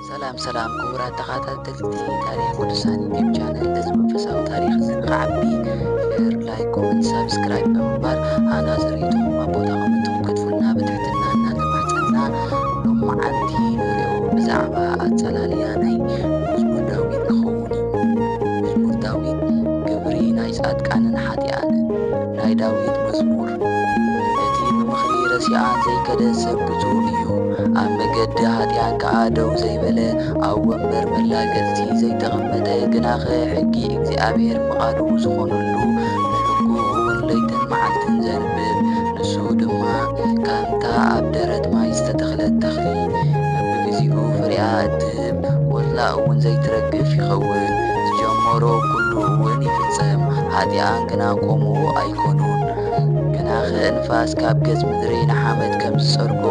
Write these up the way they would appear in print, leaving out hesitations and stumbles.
ሰላም ክቡራት ተኸታተልቲ ታሪክ ቅዱሳን ዩቲዩብ ቻነል እዚ መንፈሳዊ ታሪክ ዝንዓቢ ሼር ላይክ ኮመንት ሰብስክራይብ ብምግባር ኣናዘሪቱም ኣብ ቦታኹም ክትከትፉልና ብትሕትና እናተማሕፀና ሎማዓንቲ ንሪኦ ብዛዕባ ኣፀላልያ ናይ መዝሙር ዳዊት ክኸውን መዝሙር ዳዊት ግብሪ ናይ ጻድቃንን ሓጢኣንን ናይ ዳዊት መዝሙር እቲ ብምኽሪ ረሲኣን ዘይከደ ሰብ ብፁዕ እዩ ኣብ መገዲ ኃጢኣን ከዓ ደው ዘይበለ ኣብ ወንበር መላገፅቲ ዘይተቐመጠ ግናኸ ሕጊ እግዚኣብሔር መቓሉ ዝኾነሉ ንሕጉ እውን ለይትን መዓልትን ዘንብብ ንሱ ድማ ከምታ ኣብ ደረት ማይ ዝተተኽለት ተኽሊ በብግዚኡ ፍሬኣ እትህብ ቆፅላ እውን ዘይትረግፍ ይኸውን ዝጀመሮ ኩሉ እውን ይፍጸም ኃጢኣን ግና ቆምኡ ኣይኮኑን ግናኸ እንፋስ ካብ ገጽ ምድሪ ንሓመድ ከም ዝጸርጎ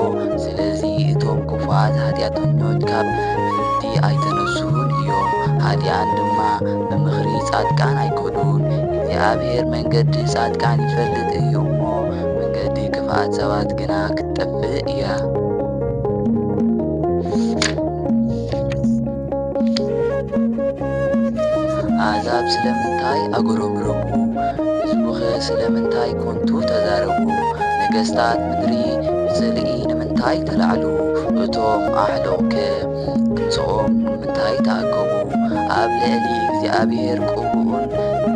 ስለዚ እቶም ክፉኣት ኃጢአተኞች ካብ ፍርዲ ኣይተነሱን እዮም ኃጢኣን ድማ ብምኽሪ ጻድቃን ኣይኮኑን እግዚኣብሔር መንገዲ ጻድቃን ይፈልጥ እዩ እሞ መንገዲ ክፉኣት ሰባት ግና ክትጠፍእ እያ ኣሕዛብ ስለምንታይ ኣጉረምረሙ ህዝቡኸ ስለምንታይ ኮንቱ ተዛረቡ ነገሥታት ምድሪ ብጽልኢ ንምንታይ ተላዕሉ እቶም ኣሕሎምከ ክንስኦም ንምንታይ ተኣከቡ ኣብ ልዕሊ እግዚኣብሔር ቅቡኡን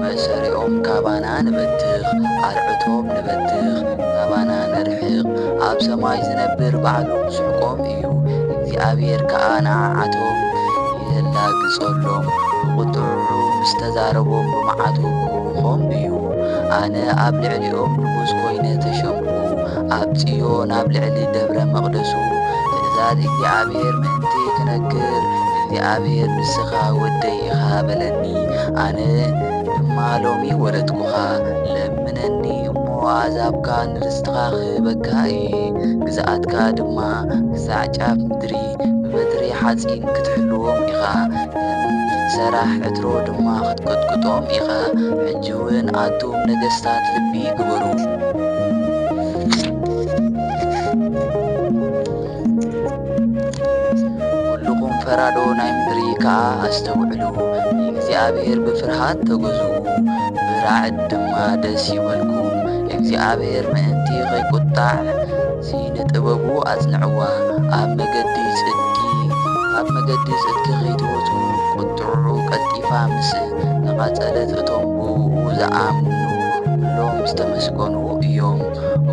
መሰሪኦም ካባና ንበትኽ ኣርዕቶም ንበትኽ ካባና ነርሕቕ ኣብ ሰማይ ዝነብር ባዕሉ ዝሕቆም እዩ እግዚኣብሔር ከዓ ንዓዓቶም ይህላግጸሎም ብቁጥዑ ምስ ተዛረቦም ብመዓቱ ክውኾም እዩ ኣነ ኣብ ልዕሊኦም ንጉስ ኮይነ ተሸምኩ ኣብ ጽዮን ኣብ ልዕሊ ደብረ መቕደሱ ትእዛዝ እግዚኣብሔር ምእንቲ ክነግር እግዚኣብሔር ንስኻ ወደይ ኢኻ በለኒ ኣነ ድማ ሎሚ ወለድኩኻ ለምነኒ እሞ ኣሕዛብካ ንርስትኻ ክህበካ እየ ግዝኣትካ ድማ ክሳዕ ጫፍ ምድሪ ብበትሪ ሓጺን ክትሕልዎም ኢኻ ሰራሕ ዕትሮ ድማ ክትቅጥቅጦም ኢኻ ሕጂ እውን ኣቱም ነገሥታት ልቢ ግበሩ ኩልኩም ፈራዶ ናይ ምድሪ ከዓ ኣስተውዕሉ እግዚኣብሔር ብፍርሃት ተገዙ ብራዕድ ድማ ደስ ይበልኩም እግዚኣብሔር ምእንቲ ከይቁጣዕ ሲንጥበቡ ኣጽንዕዋ ኣብ መገዲ ጽድቂ ከይትወፁ ቁጥዑ ቀልጢፋ ምስ ተቓጸለት እቶም ብኡ ዝኣምኑ ኩሎም ዝተመስገኑ እዮም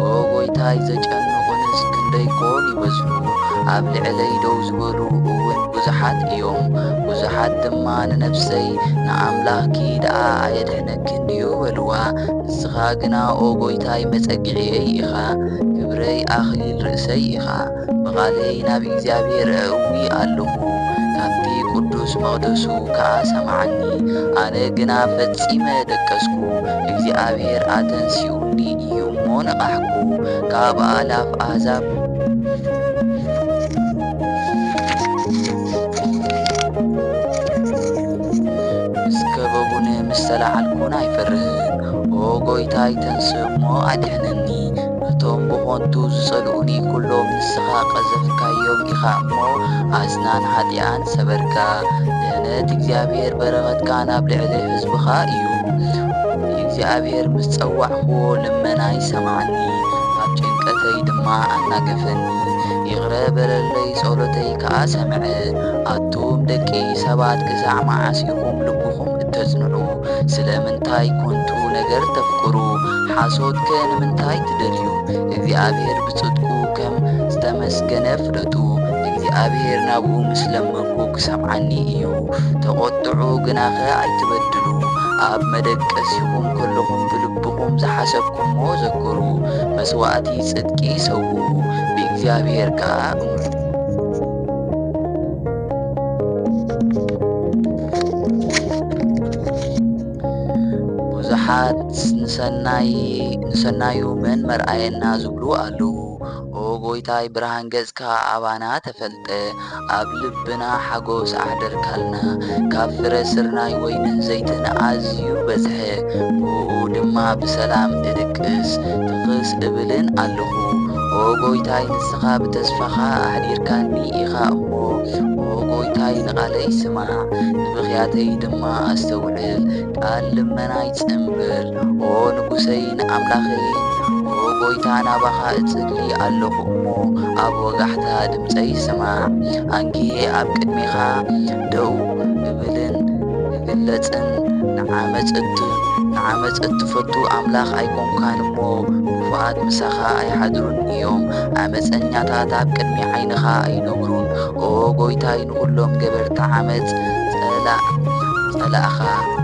ኦ ጐይታይ ዘጨንቑንስ ክንደይኮን ይበዝሉ ኣብ ልዕለይ ደው ዝበሉ እውን ብዙሓት እዮም ብዙሓት ድማ ንነፍሰይ ንኣምላኽኪ ደኣ ኣየድሕነክን ድዩ በልዋ ንስኻ ግና ኦ ጐይታይ መጸጊዕየይ ኢኻ ክብረይ ኣኽሊል ርእሰይ ኢኻ ብቓለይ ናብ እግዚኣብሔር ኣእዊ ኣለኹ ካብቲ ቅዱስ መቕደሱ ከዓ ሰማዓኒ ኣነ ግና ፈጺመ ደቀስኩ እግዚኣብሔር ኣተንሲኡኒ እዩ እሞ ነቓሕኩ ካብ ኣላፍ ኣሕዛብ ምስ ከበቡኒ ምስ ተላዓልኩን ኣይፈርህን ኦ ጐይታይ ተንስ እሞ ኣድሕነኒ እቶም ብኾንቱ ዝጸልኡኒ ኩሎም ንስኻ ቀዘፍካዮም ኢኻ እሞ ኣስናን ኃጢኣን ሰበርካ ድኅነት እግዚኣብሔር በረኸትካ ናብ ልዕሊ ሕዝብኻ እዩ እግዚኣብሔር ምስ ጸዋዕኽዎ ልመናይ ሰማዕኒ ኣብ ጭንቀተይ ድማ ኣናገፈኒ ይቕረ በለለይ ጸሎተይ ከዓ ሰምዐ ኣቱም ደቂ ሰባት ክሳዕ መዓስ ኢኹም ልብኹም እተጽንዑ ስለምንታይ ኮንቱ ነገር ተፍቅሩ ሓሶትከ ንምንታይ ትደልዩ እግዚኣብሔር ብጽድቁ ከም ዝተመስገነ ፍለጡ እግዚኣብሔር ናብኡ ምስ ለመንኩ ክሰምዓኒ እዩ ተቖጥዑ ግናኸ ኣይትበድሉ ኣብ መደቀሲኹም ከለኹም ብልብኹም ዝሓሰብኩሞ ዘክሩ መስዋዕቲ ጽድቂ ሰዉ ብእግዚኣብሔር ከዓ ብዙሓት ንሰናዩ መን መርኣየና ዝብሉ ኣለዉ ኦ ጐይታይ ብርሃን ገጽካ ኣባና ተፈልጠ ኣብ ልብና ሓጎስ ኣሕደርካልና ካብ ፍረ ስርናይ ወይንን ዘይትን ኣዝዩ በዝሐ ብኡ ድማ ብሰላም እድቅስ ትኽስ እብልን ኣለኹ ኦ ጎይታይ ንስኻ ብተስፋኻ ኣሕዲርካኒ ኢኻ እሞ ጎይታይ ንቓለይ ስማዕ ንብኽያተይ ድማ ኣስተውዕል ቃል ልመናይ ጽምብል ንጉሰይ ንኣምላኸይ ጎይታ ናባኻ እጽሊ ኣለኹ እሞ ኣብ ወጋሕታ ድምፀይ ስማዕ ኣንጊየ ኣብ ቅድሜኻ ደው እብልን እግለጽን ንዓመፅ እትፈቱ ኣምላኽ ኣይኮንካን እሞ ክፉኣት ምሳኻ ኣይሓድሩን እዮም ዓመፀኛታት ኣብ ቅድሚ ዓይንኻ ኣይነብሩን ጎይታይ ንኹሎም ገበርቲ ዓመፅ ጸላእኻ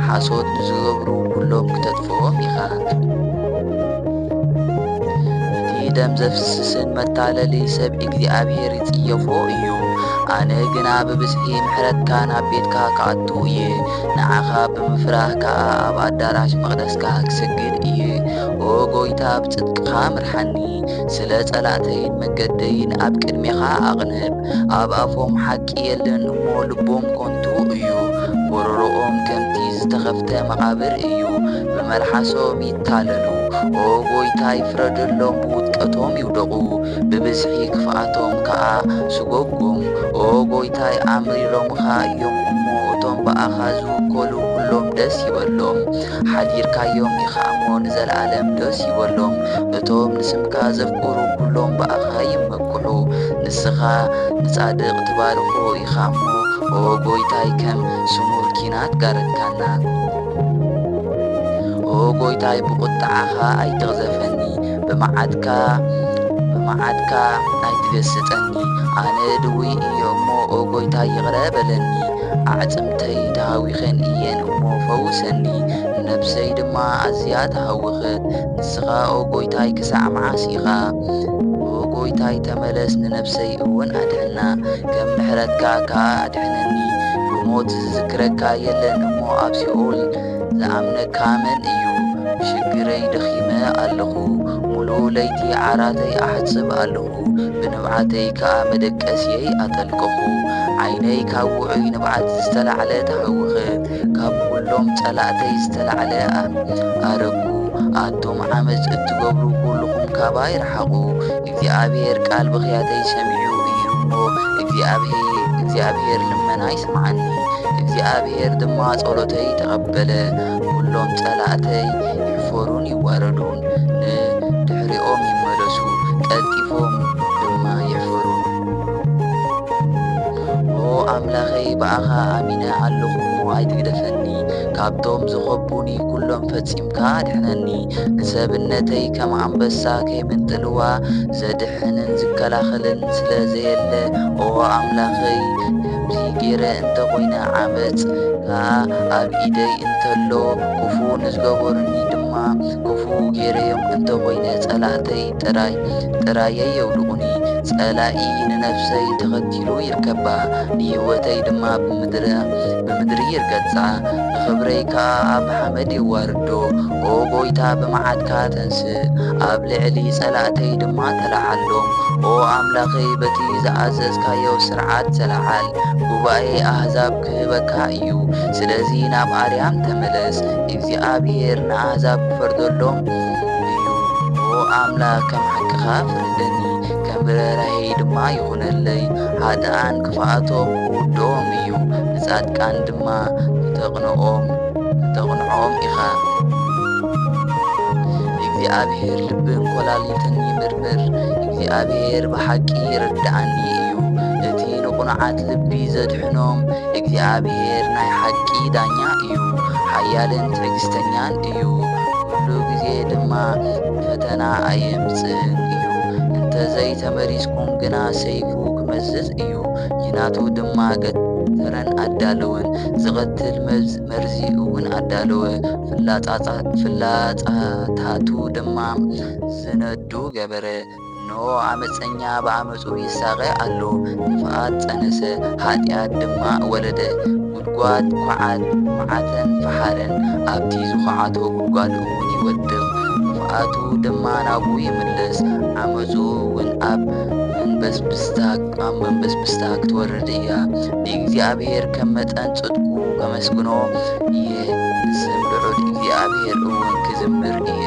ሓሶት ንዝገብሩ ኩሎም ክተጥፍኦም ኢኻ ደም ዘፍስስን መታለሊ ሰብ እግዚኣብሔር ይጽየፎ እዩ ኣነ ግና ብብዝሒ ምሕረትካ ናብ ቤትካ ክኣቱ እየ ንዓኻ ብምፍራህ ከዓ ኣብ ኣዳራሽ መቕደስካ ክሰግድ እየ ጎይታ ብጽድቅኻ ምርሓኒ ስለ ጸላእተይን መንገደይን ኣብ ቅድሜኻ ኣቕንብ ኣብ ኣፎም ሓቂ የለን እሞ ልቦም ኮንቱ እዩ ጎረሮኦም ከምቲ ዝተኸፍተ መቓብር እዩ ብመልሓሶም ይታለሉ ጎይታይ ፍረደሎም ብውጥቀቶም ይውደቑ ብብዝሒ ክፍኣቶም ከዓ ስጎጎም ጎይታይ ኣምሪሮምኻ እዮም እሞ እቶም በኣኻ ዝውከሉ ኩሎም ደስ ይበሎም ሓዲርካዮም ኢኻ እሞ ንዘለዓለም ደስ ይበሎም እቶም ንስምካ ዘፍቅሩ ኩሎም በኣኻ ይመክሑ ንስኻ ንጻድቕ ትባርኹ ኢኻ እሞ ጎይታይ ከም ስሙር ኪናት ጋረድካና ጎይታይ ብቁጣዓኻ ኣይትቕዘፈኒ ብመዓድካ ኣይትገስጸኒ ኣነ ድውይ እየ እሞ ጎይታይ ይቕረ በለኒ ኣዕጽምተይ ተሃዊኸን እየን እሞ ፈውሰኒ ነብሰይ ድማ ኣዝያ ተሃውኽት ንስኻ ጎይታይ ክሳዕ መዓስ ኢኻ ጎይታይ ተመለስ ንነብሰይ እውን ኣድሕና ከም ምሕረትካ ከዓ ኣድሕነኒ ብሞት ዝዝክረካ የለን እሞ ኣብ ሲኦል ዝኣምነካ መን እዩ ሽግረይ ደኺመ ኣለኹ ሙሉእ ለይቲ ዓራተይ ኣሕጽብ ኣለኹ ብንብዓተይ ከዓ መደቀስየይ ኣጠልቀኹ ዓይነይ ካብ ውዑይ ንብዓት ዝተላዕለ ተሃውኽት ካብ ኩሎም ጸላእተይ ዝተላዕለ ኣረጉ ኣቶም ዓመፅ እትገብሩ ኩልኹም ካባ ይረሓቑ እግዚኣብሔር ቃል ብኽያተይ ሰሚዑ እዩ እሞ እግዚኣብሔር ልመናይ ስምዓኒ እግዚኣብሔር ድማ ጸሎተይ ተቐበለ ኩሎም ጸላእተይ ይሕፈሩን ይዋረዱን ንድሕሪኦም ይመለሱ ቀልጢፎም ድማ ይሕፈሩ ኣምላኸይ በኣኻ ኣሚነ ኣለኹ እሞ ኣይትግደፈኒ ካብቶም ዝኸቡኒ ኩሎም ፈጺምካ ድሕነኒ ንሰብነተይ ከም ኣንበሳ ከይምንጥልዋ ዘድሕንን ዝከላኸልን ስለ ዘየለ ኣምላኸይ ገይረ እንተኾይነ ዓመፅ ከዓ ኣብ ኢደይ እንተሎ ክፉ ንዝገበሩኒ ድማ ክፉ ገይረዮም እንተኾይነ ጸላእተይ ጥራየይ የውድቑኒ ጸላኢ ንነፍሰይ ተኸቲሉ ይርከባ ንህይወተይ ድማ ብምድሪ ይርገጻ ንኽብረይ ከዓ ኣብ ሓመድ ይዋርዶ ጎይታ ብመዓድካ ተንስእ ኣብ ልዕሊ ጸላእተይ ድማ ተላዓሎም ኣምላኸይ በቲ ዝኣዘዝካዮ ስርዓት ተላዓል ጉባኤ ኣሕዛብ ክህበካ እዩ ስለዚ ናብ ኣርያም ተመለስ እግዚኣብሔር ንኣሕዛብ ክፈርደሎም እዩ ኣምላኽ ከም ሓቅኻ ፍርደኒ ከም ብረራሄይ ድማ ይኹነለይ ሓጥኣን ክፍኣቶም ክውድኦም እዩ ንጻድቃን ድማ ተቕንዖም ኢኻ እግዚኣብሔር ልብን ኰላሊትን ይምርምር እግዚኣብሔር ብሓቂ ይርድኣኒ እዩ እቲ ንቑንዓት ልቢ ዘድሕኖም እግዚኣብሔር ናይ ሓቂ ዳኛ እዩ ሓያልን ትዕግስተኛን እዩ ኩሉ ግዜ ድማ ፈተና ኣየምጽእን እዩ እንተዘይተመሪስኩም ግና ሰይፉ ክመዝዝ እዩ ጅናቱ ድማ ገተረን ኣዳለወን ዝቐትል መርዚ እውን ኣዳለወ ፍላጻታቱ ድማ ዝነዱ ገበረ ዓመፀኛ ብዓመፁ ይሳቐ ኣሎ ንፍኣት ጸነሰ ሓጢኣት ድማ ወለደ ጉድጓድ ኳዓተን ፈሓረን ኣብቲ ዝኹዓቶ ጉድጓድ እውን ይወድቕ ንፍኣቱ ድማ ናብኡ ይምለስ ዓመፁ እውን ኣብ መንበስብስታ ክትወርድ እያ ንእግዚኣብሔር ከም መጠን ጽድቁ ከመስግኖ እየ ንስም ልዑል እግዚኣብሔር እውን ክዝምር እየ